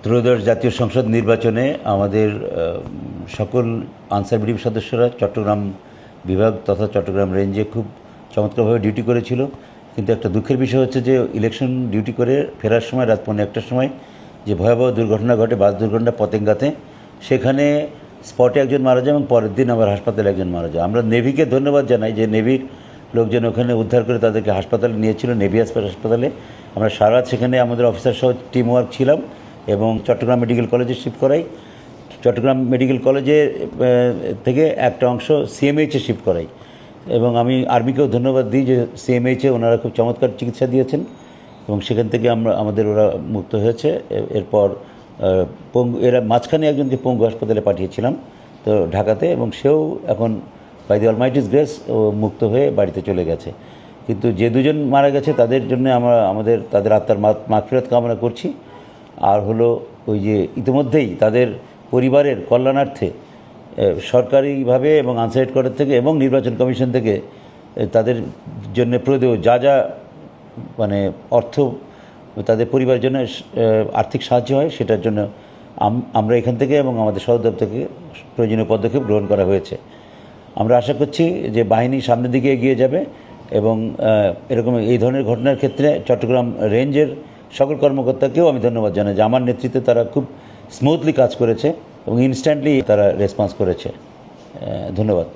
ত্রয়োদশ জাতীয় সংসদ নির্বাচনে আমাদের সকল আনসার বিডিবি সদস্যরা চট্টগ্রাম বিভাগ তথা চট্টগ্রাম রেঞ্জে খুব চমৎকারভাবে ডিউটি করেছিল। কিন্তু একটা দুঃখের বিষয় হচ্ছে যে ইলেকশন ডিউটি করে ফেরার সময় রাত 1:15টার সময় যে ভয়াবহ দুর্ঘটনা ঘটে, বাস দুর্ঘটনা পতেঙ্গাতে, সেখানে স্পটে একজন মারা যায় এবং পরের দিন আবার হাসপাতালে একজন মারা যায়। আমরা নেভিকে ধন্যবাদ জানাই যে নেভির লোকজন ওখানে উদ্ধার করে তাদেরকে হাসপাতালে নিয়েছিল, নেভি হাসপাতালে। আমরা সারা রাত সেখানে আমাদের অফিসার সহ টিম ওয়ার্ক ছিলাম এবং চট্টগ্রাম মেডিকেল কলেজে শিফট করাই। চট্টগ্রাম মেডিকেল কলেজে থেকে একটা অংশ সিএমএইচে শিফট করাই এবং আমি আর্মিকেও ধন্যবাদ দিই যে সিএমএইচে ওনারা খুব চমৎকার চিকিৎসা দিয়েছেন এবং সেখান থেকে আমাদের ওরা মুক্ত হয়েছে। এরপর এরা মাঝখানে একজনকে পঙ্গু হাসপাতালে পাঠিয়েছিলাম তো ঢাকাতে, এবং সেও এখন বাই দি অলমাইটিস গ্রেস ও মুক্ত হয়ে বাড়িতে চলে গেছে। কিন্তু যে দুজন মারা গেছে তাদের জন্য আমরা তাদের আত্মার মাগফিরাত কামনা করছি। আর হলো ওই যে ইতিমধ্যেই তাদের পরিবারের কল্যাণার্থে সরকারিভাবে এবং আনসার হেডকোয়ার্টার থেকে এবং নির্বাচন কমিশন থেকে তাদের জন্য প্রদেয় যা মানে অর্থ তাদের পরিবারের জন্য আর্থিক সাহায্য হয় সেটার জন্য আমরা এখান থেকে এবং আমাদের সদর দপ্তর থেকে প্রয়োজনীয় পদক্ষেপ গ্রহণ করা হয়েছে। আমরা আশা করছি যে বাহিনী সামনের দিকে এগিয়ে যাবে এবং এরকম এই ধরনের ঘটনার ক্ষেত্রে চট্টগ্রাম রেঞ্জের সকল কর্মকর্তাকেও আমি ধন্যবাদ জানাই যে আমার নেতৃত্বে তারা খুব স্মুথলি কাজ করেছে এবং ইনস্ট্যান্টলি তারা রেসপন্স করেছে। ধন্যবাদ।